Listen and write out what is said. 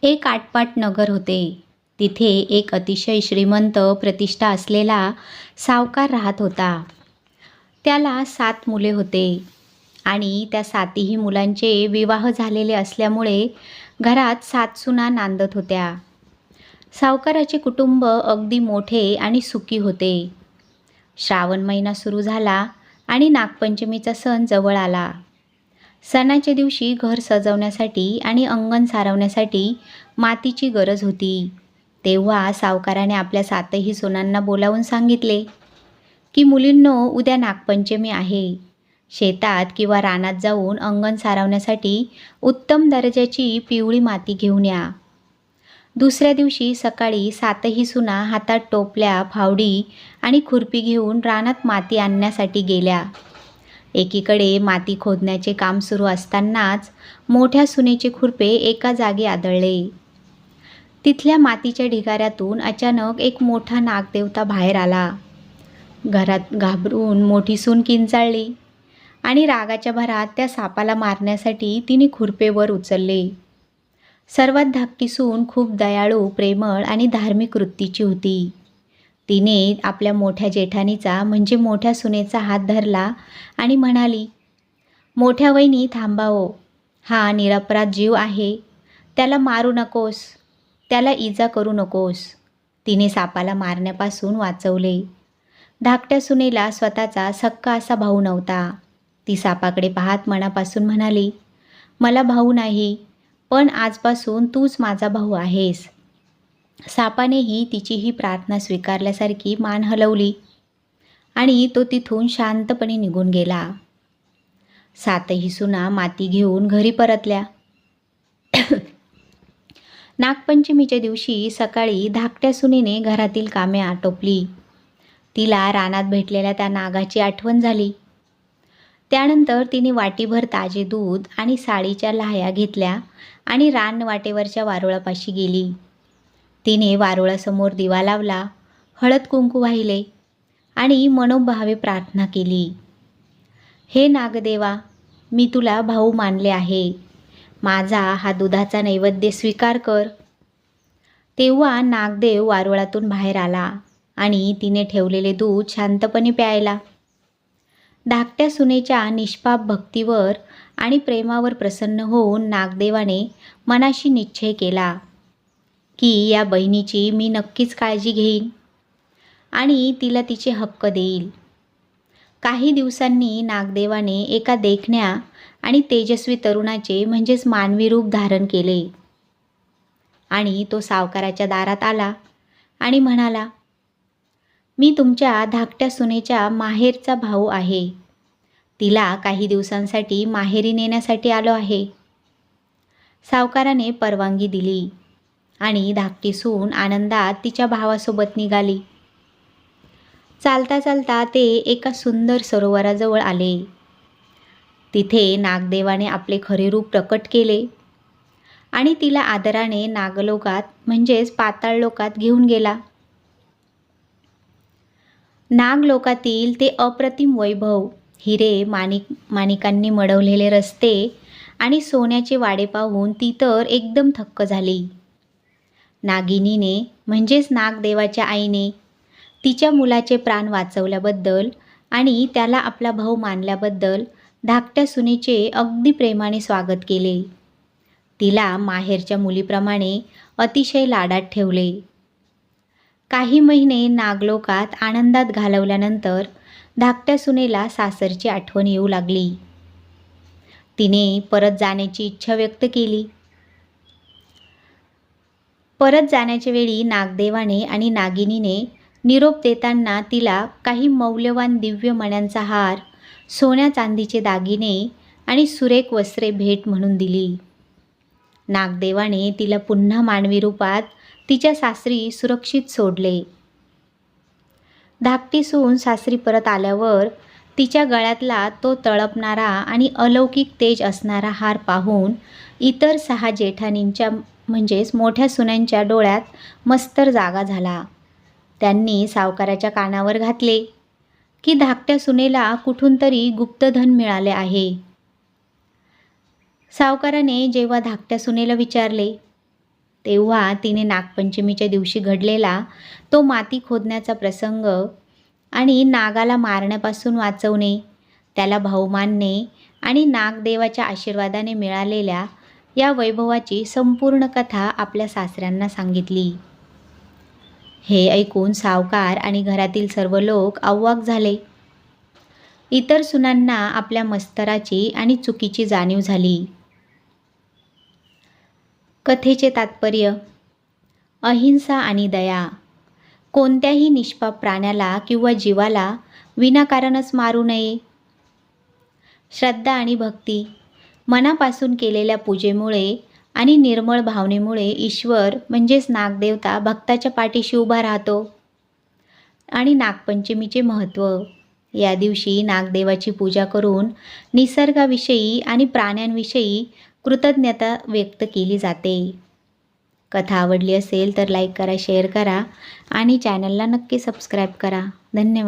एक आटपाट नगर होते. तिथे एक अतिशय श्रीमंत प्रतिष्ठा असलेला सावकार राहत होता. त्याला 7 मुले होते आणि त्या 7ही मुलांचे विवाह झालेले असल्यामुळे घरात 7 सुना नांदत होत्या. सावकाराचे कुटुंब अगदी मोठे आणि सुखी होते. श्रावण महिना सुरू झाला आणि नागपंचमीचा सण जवळ आला. सणाच्या दिवशी घर सजवण्यासाठी आणि अंगण सारवण्यासाठी मातीची गरज होती. तेव्हा सावकाराने आपल्या 7ही सुनांना बोलावून सांगितले की मुलींनो, उद्या नागपंचमी आहे. शेतात किंवा रानात जाऊन अंगण सारवण्यासाठी उत्तम दर्जाची पिवळी माती घेऊन या. दुसऱ्या दिवशी सकाळी 7ही सुना हातात टोपल्या, फावडी आणि खुरपी घेऊन रानात माती आणण्यासाठी गेल्या. एकीकडे माती खोदण्याचे काम सुरू असतानाच मोठ्या सुनेचे खुरपे एका जागी आदळले. तिथल्या मातीच्या ढिगाऱ्यातून अचानक एक मोठा नागदेवता बाहेर आला. घरात घाबरून मोठी सून किंचाळली आणि रागाच्या भरात त्या सापाला मारण्यासाठी तिने खुरपे वर उचलले. सर्वात धाकटी सून खूप दयाळू, प्रेमळ आणि धार्मिक वृत्तीची होती. तिने आपल्या मोठ्या जेठानीचा म्हणजे मोठ्या सुनेचा हात धरला आणि म्हणाली, मोठ्या वहिनी थांबा हो. हा निरपराध जीव आहे. त्याला मारू नकोस, त्याला इजा करू नकोस. तिने सापाला मारण्यापासून वाचवले. धाकट्या सुनेला स्वतःचा सक्का असा भाऊ नव्हता. ती सापाकडे पाहत मनापासून म्हणाली, मला भाऊ नाही, पण आजपासून तूच माझा भाऊ आहेस. सापानेही तिची ही प्रार्थना स्वीकारल्यासारखी मान हलवली आणि तो तिथून शांतपणे निघून गेला. 7ही सुना माती घेऊन घरी परतल्या. नागपंचमीच्या दिवशी सकाळी धाकट्या सुनेने घरातील कामे आटोपली. तिला रानात भेटलेल्या त्या नागाची आठवण झाली. त्यानंतर तिने वाटीभर ताजे दूध आणि साळीच्या लाह्या घेतल्या आणि रानवाटेवरच्या वारुळापाशी गेली. तिने वारुळासमोर दिवा लावला, हळद कुंकू वाहिले आणि मनोभावे प्रार्थना केली. हे नागदेवा, मी तुला भाऊ मानले आहे. माझा हा दुधाचा नैवेद्य स्वीकार कर. तेव्हा नागदेव वारुळातून बाहेर आला आणि तिने ठेवलेले दूध शांतपणे प्यायला. धाकट्या सुनेच्या निष्पाप भक्तीवर आणि प्रेमावर प्रसन्न होऊन नागदेवाने मनाशी निश्चय केला की या बहिणीची मी नक्कीच काळजी घेईन आणि तिला तिचे हक्क देईल. काही दिवसांनी नागदेवाने एका देखण्या आणि तेजस्वी तरुणाचे म्हणजेच मानवी रूप धारण केले आणि तो सावकाराच्या दारात आला आणि म्हणाला, मी तुमच्या धाकट्या सुनेच्या माहेरचा भाऊ आहे. तिला काही दिवसांसाठी माहेरी नेण्यासाठी आलो आहे. सावकाराने परवानगी दिली आणि धाकटी सून आनंदात तिच्या भावासोबत निघाली. चालता चालता ते एका सुंदर सरोवराजवळ आले. तिथे नागदेवाने आपले खरे रूप प्रकट केले आणि तिला आदराने नागलोकात म्हणजेच पाताळ लोकात घेऊन गेला. नागलोकातील ते अप्रतिम वैभव, हिरे माणिकांनी मढवलेले रस्ते आणि सोन्याचे वाडे पाहून ती तर एकदम थक्क झाली. नागिनीने म्हणजेच नागदेवाच्या आईने तिच्या मुलाचे प्राण वाचवल्याबद्दल आणि त्याला आपला भाऊ मानल्याबद्दल धाकट्या सुनेचे अगदी प्रेमाने स्वागत केले. तिला माहेरच्या मुलीप्रमाणे अतिशय लाडात ठेवले. काही महिने नागलोकात आनंदात घालवल्यानंतर धाकट्या सुनेला सासरची आठवण येऊ लागली. तिने परत जाण्याची इच्छा व्यक्त केली. परत जाण्याच्या वेळी नागदेवाने आणि नागिनीने निरोप देताना तिला काही मौल्यवान दिव्य मण्यांचा हार, सोन्या चांदीचे दागिने आणि सुरेख वस्त्रे भेट म्हणून दिली. नागदेवाने तिला पुन्हा मानवी रूपात तिच्या सासरी सुरक्षित सोडले. धाकटी सून सासरी परत आल्यावर तिच्या गळ्यातला तो तळपणारा आणि अलौकिक तेज असणारा हार पाहून इतर 6 जेठानींच्या म्हणजेच मोठ्या सुनांच्या डोळ्यात मस्तर जागा झाला. त्यांनी सावकाराच्या कानावर घातले की धाकट्या सुनेला कुठून तरी गुप्तधन मिळाले आहे. सावकाराने जेव्हा धाकट्या सुनेला विचारले तेव्हा तिने नागपंचमीच्या दिवशी घडलेला तो माती खोदण्याचा प्रसंग आणि नागाला मारण्यापासून वाचवणे, त्याला भाऊ मानणे आणि नागदेवाच्या आशीर्वादाने मिळालेल्या या वैभवाची संपूर्ण कथा आपल्या सासऱ्यांना सांगितली. हे ऐकून सावकार आणि घरातील सर्व लोक अवाक झाले. इतर सुनांना आपल्या मस्तराची आणि चुकीची जाणीव झाली. कथेचे तात्पर्य: अहिंसा आणि दया. कोणत्याही निष्पाप प्राण्याला किंवा जीवाला विनाकारणच मारू नये. श्रद्धा आणि भक्ती. मनापासून केलेल्या पूजेमुळे आणि निर्मळ भावनेमुळे ईश्वर म्हणजेच नागदेवता भक्ताच्या पाठीशी उभा राहतो. आणि नागपंचमीचे महत्त्व: या दिवशी नागदेवाची पूजा करून निसर्गाविषयी आणि प्राण्यांविषयी कृतज्ञता व्यक्त केली जाते. कथा आवडली असेल तर लाईक करा, शेअर करा आणि चॅनलला नक्की सबस्क्राईब करा. धन्यवाद.